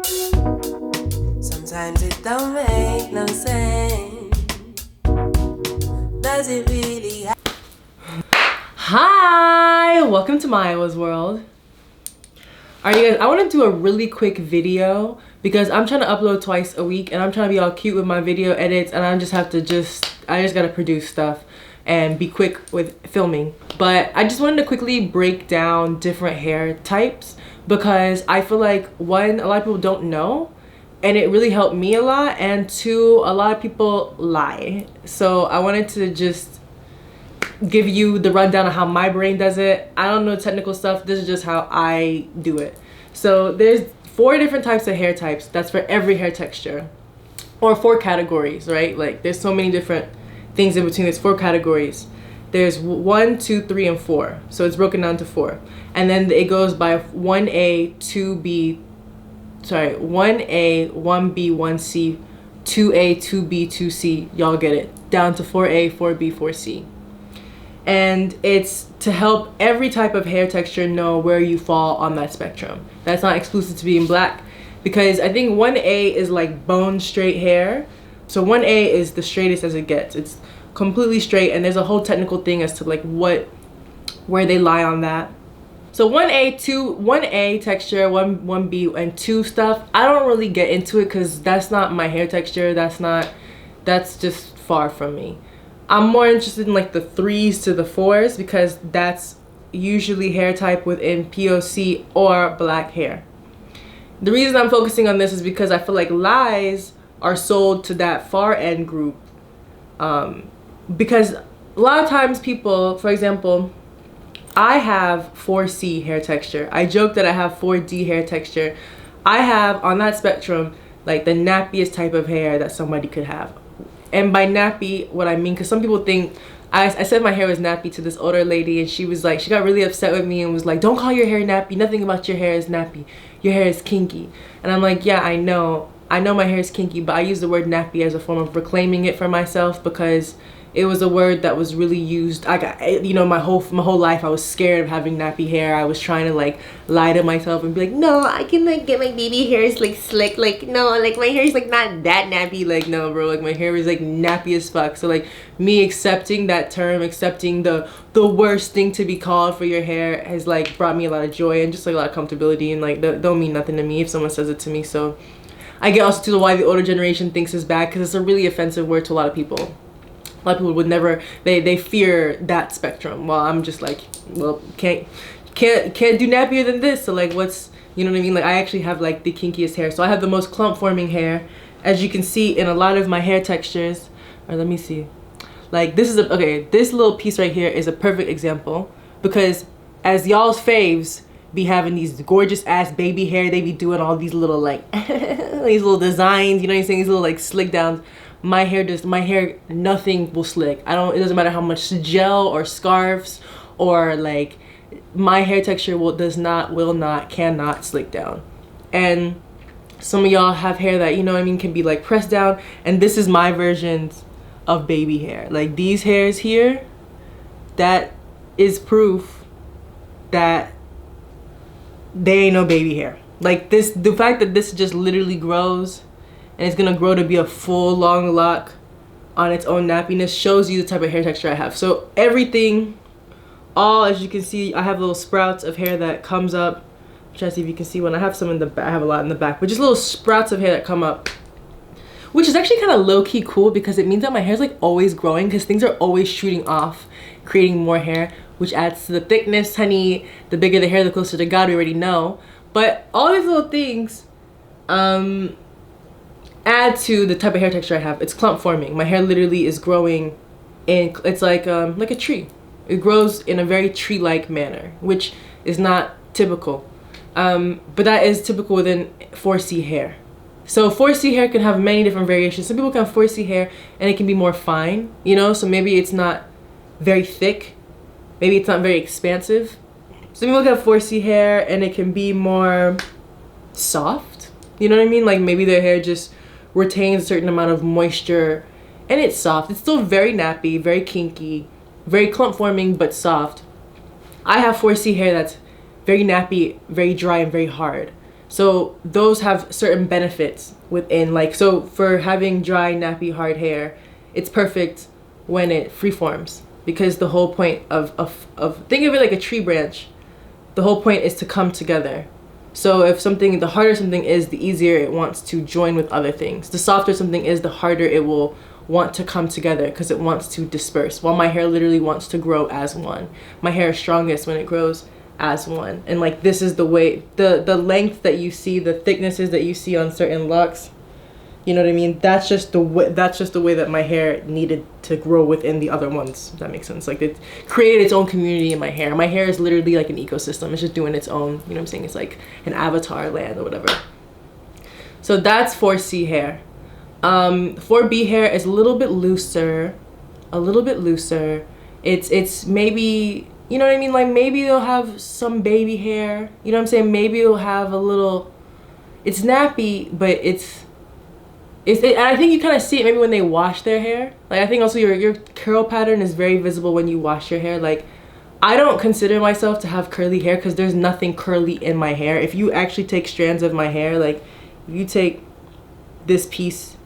Sometimes it don't make no sense. Does it really Hi, welcome to Maiwa's world. Alright you guys, I want to do a really quick video because I'm trying to upload twice a week and I'm trying to be all cute with my video edits, and I just gotta produce stuff and be quick with filming. But I just wanted to quickly break down different hair types because I feel like, one, a lot of people don't know, and it really helped me a lot, and two, a lot of people lie. So I wanted to just give you the rundown of how my brain does it. I don't know technical stuff, this is just how I do it. So there's 4 different types of hair types. That's for every hair texture, or 4 categories, right? Like there's so many different things in between. There's 4 categories. There's 1, 2, 3, and 4. So it's broken down to 4. And then it goes by 1A, 1A, 1B, 1C, 2A, 2B, 2C. Y'all get it. Down to 4A, 4B, 4C. And it's to help every type of hair texture know where you fall on that spectrum. That's not exclusive to being black, because I think 1A is like bone straight hair. So 1A is the straightest as it gets. It's completely straight, and there's a whole technical thing as to like where they lie on that. So 1A texture, 1B, and 2 stuff, I don't really get into it because that's not my hair texture. That's just far from me. I'm more interested in like the 3s to the 4s because that's usually hair type within POC or black hair. The reason I'm focusing on this is because I feel like lies are sold to that far end group. Because a lot of times people, for example, I have 4C hair texture. I joke that I have 4D hair texture. I have on that spectrum like the nappiest type of hair that somebody could have. And by nappy, what I mean, because some people think, I said my hair was nappy to this older lady, and she was like, she got really upset with me and was like, don't call your hair nappy. Nothing about your hair is nappy. Your hair is kinky. And I'm like, yeah, I know my hair is kinky, but I use the word nappy as a form of reclaiming it for myself because it was a word that was really used. I got, you know, my whole life I was scared of having nappy hair. I was trying to like lie to myself and be like, no, I can like get my baby hairs like slick, like no, like my hair is like not that nappy, like no bro, like my hair is like nappy as fuck. So like me accepting that term, accepting the worst thing to be called for your hair has like brought me a lot of joy and just like a lot of comfortability, and like don't mean nothing to me if someone says it to me. So I get also to why the older generation thinks it's bad, because it's a really offensive word to a lot of people. A lot of people would never, they fear that spectrum. Well, I'm just like, well, can't do nappier than this. So like what's, you know what I mean? Like I actually have like the kinkiest hair. So I have the most clump forming hair, as you can see in a lot of my hair textures. Or let me see. Like this is this little piece right here is a perfect example, because as y'all's faves be having these gorgeous ass baby hair, they be doing all these little like these little designs, you know what I'm saying? These little like slick downs. My hair, nothing will slick. It doesn't matter how much gel or scarves or like, my hair texture cannot slick down. And some of y'all have hair that, you know what I mean, can be like pressed down, and this is my versions of baby hair. Like these hairs here, that is proof that they ain't no baby hair. Like this, the fact that this just literally grows and it's gonna grow to be a full long lock on its own nappiness shows you the type of hair texture I have. So everything, as you can see, I have little sprouts of hair that comes up. I'm trying to see if you can see one. I have some in the back, I have a lot in the back, but just little sprouts of hair that come up, which is actually kind of low-key cool because it means that my hair is like always growing, because things are always shooting off, creating more hair, which adds to the thickness, honey. The bigger the hair, the closer to God, we already know. But all these little things, add to the type of hair texture I have. It's clump forming. My hair literally is growing in, it's like a tree. It grows in a very tree-like manner, which is not typical. But that is typical within 4C hair. So 4C hair can have many different variations. Some people can have 4C hair and it can be more fine, you know? So maybe it's not very thick. Maybe it's not very expansive. Some people can have 4C hair and it can be more soft. You know what I mean? Like maybe their hair just retains a certain amount of moisture and it's soft. It's still very nappy, very kinky, very clump forming, but soft. I have 4C hair that's very nappy, very dry, and very hard. So those have certain benefits within, like, so for having dry, nappy, hard hair, it's perfect when it freeforms, because the whole point of think of it like a tree branch. The whole point is to come together. So if something, the harder something is, the easier it wants to join with other things. The softer something is, the harder it will want to come together, because it wants to disperse. While my hair literally wants to grow as one. My hair is strongest when it grows as one. And like, this is the way, the length that you see, the thicknesses that you see on certain locks, you know what I mean? That's just the way, that my hair needed to grow within the other ones, if that makes sense. Like, it created its own community in my hair. My hair is literally like an ecosystem. It's just doing its own, you know what I'm saying? It's like an avatar land or whatever. So that's 4C hair. 4B hair is a little bit looser, It's maybe, you know what I mean? Like, maybe they'll have some baby hair, you know what I'm saying? Maybe it'll have a little, it's nappy, but and I think you kind of see it maybe when they wash their hair. Like, I think also your curl pattern is very visible when you wash your hair. Like, I don't consider myself to have curly hair because there's nothing curly in my hair. If you actually take strands of my hair, like, if you take this piece,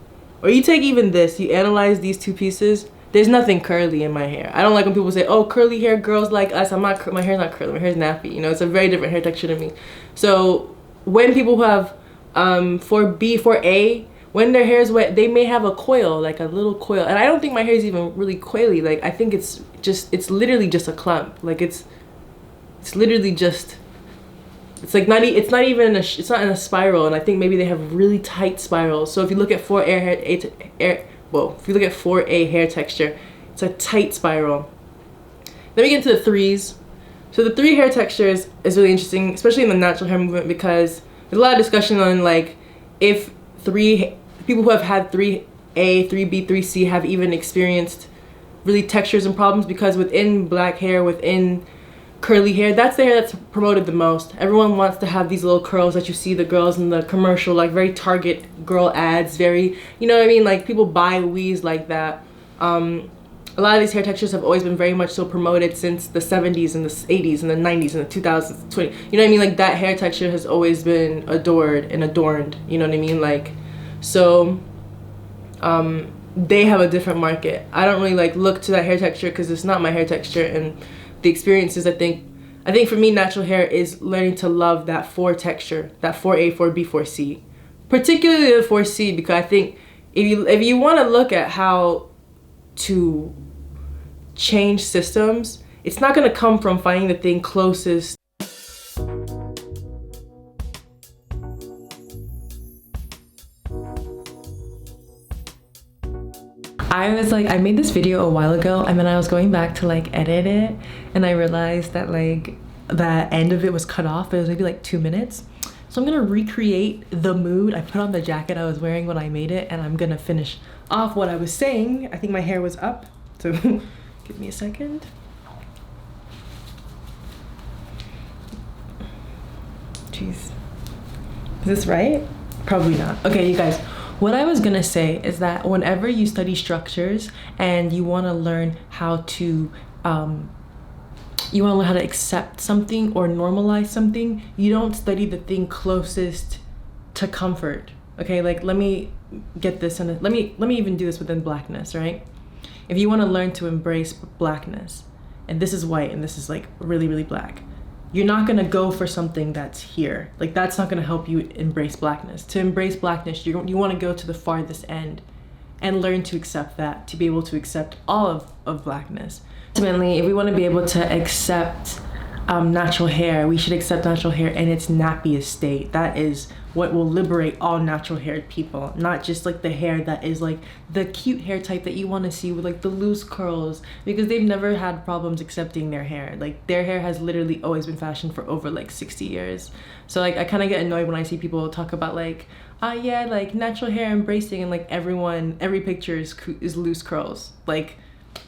or you take even this, you analyze these two pieces, there's nothing curly in my hair. I don't like when people say, oh, curly hair girls like us. My hair's not curly, my hair's nappy. You know, it's a very different hair texture to me. So when people who have 4B, 4A, when their hair is wet, they may have a coil, like a little coil. And I don't think my hair is even really coily. Like, I think it's literally just a clump. Like, it's literally just, it's like it's not in a spiral. And I think maybe they have really tight spirals. So if you look at 4A hair texture, it's a tight spiral. Then we get into the 3s. So the 3 hair textures is really interesting, especially in the natural hair movement, because there's a lot of discussion on, like, if people who have had 3A, 3B, 3C have even experienced really textures and problems, because within black hair, within curly hair, that's the hair that's promoted the most. Everyone wants to have these little curls that you see the girls in the commercial, like very Target girl ads, very, you know what I mean? Like, people buy weaves like that. A lot of these hair textures have always been very much so promoted since the 70s and the 80s and the 90s and the 2000s, 20. You know what I mean? Like, that hair texture has always been adored and adorned. You know what I mean? Like, so they have a different market. I don't really like look to that hair texture because it's not my hair texture, and the experiences, I think for me, natural hair is learning to love that 4 texture, that 4A, 4B, 4C, particularly the 4C, because I think if you want to look at how to change systems, it's not going to come from finding the thing closest. I made this video a while ago, and then I was going back to like edit it, and I realized that like the end of it was cut off. It was maybe like 2 minutes. So I'm gonna recreate the mood. I put on the jacket I was wearing when I made it, and I'm gonna finish off what I was saying. I think my hair was up, so give me a second. Jeez, is this right? Probably not. Okay, you guys. What I was gonna say is that whenever you study structures and you wanna learn how to accept something or normalize something, you don't study the thing closest to comfort. Okay, like let me get this, and let me even do this within blackness, right? If you wanna learn to embrace blackness, and this is white and this is like really, really black, you're not gonna go for something that's here. Like, that's not gonna help you embrace blackness. To embrace blackness, you wanna go to the farthest end and learn to accept that, to be able to accept all of blackness. Ultimately, if we wanna be able to accept natural hair, we should accept natural hair in its nappiest state. That is what will liberate all natural haired people, not just like the hair that is like the cute hair type that you want to see with like the loose curls, because they've never had problems accepting their hair. Like, their hair has literally always been fashioned for over like 60 years. So like, I kind of get annoyed when I see people talk about like, yeah, like natural hair embracing, and like every picture is loose curls. Like,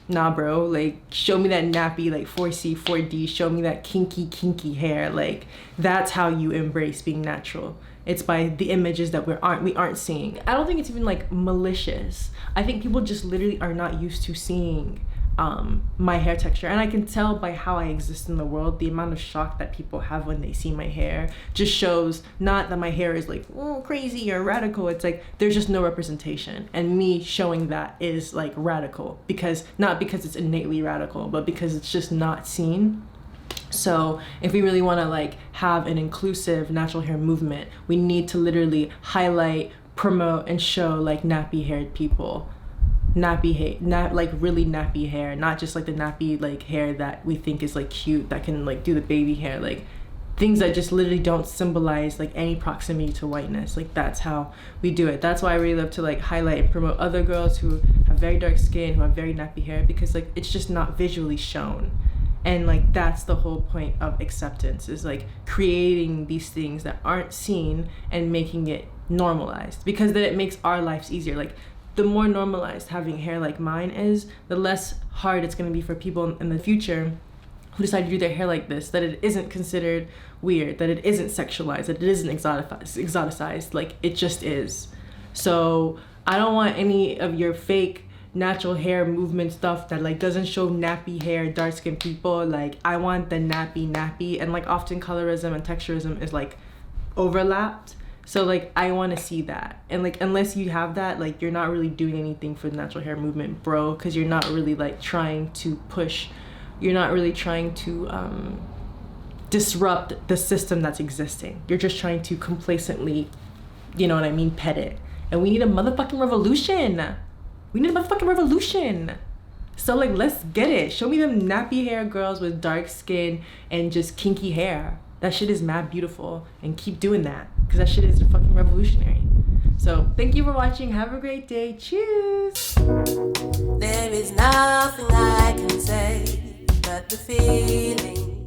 nah, bro, like, show me that nappy, like 4C, 4D, show me that kinky hair. Like, that's how you embrace being natural. It's by the images that we aren't seeing. I don't think it's even like malicious. I think people just literally are not used to seeing my hair texture. And I can tell by how I exist in the world, the amount of shock that people have when they see my hair just shows not that my hair is like crazy or radical. It's like there's just no representation, and me showing that is like radical, because not because it's innately radical, but because it's just not seen. So if we really want to like have an inclusive natural hair movement, we need to literally highlight, promote, and show like nappy haired people, nappy hair, like really nappy hair, not just like the nappy like hair that we think is like cute, that can like do the baby hair, like things that just literally don't symbolize like any proximity to whiteness. Like that's how we do it. That's why I really love to like highlight and promote other girls who have very dark skin, who have very nappy hair, because like it's just not visually shown. And like that's the whole point of acceptance, is like creating these things that aren't seen and making it normalized, because then it makes our lives easier. Like the more normalized having hair like mine is, the less hard it's going to be for people in the future who decide to do their hair like this, that it isn't considered weird, that it isn't sexualized, that it isn't exoticized. Like it just is. So I don't want any of your fake natural hair movement stuff that like doesn't show nappy hair, dark skinned people. Like I want the nappy, and like often colorism and texturism is like overlapped. So like I want to see that, and like unless you have that, like you're not really doing anything for the natural hair movement, bro, because you're not really like trying to push, you're not really trying to disrupt the system that's existing. You're just trying to complacently, you know what I mean, pet it. And we need a motherfucking revolution. We need a motherfucking revolution. So like let's get it. Show me them nappy hair girls with dark skin and just kinky hair. That shit is mad beautiful, and keep doing that, because that shit is fucking revolutionary. So thank you for watching. Have a great day. Cheers. There is nothing I can say but the feeling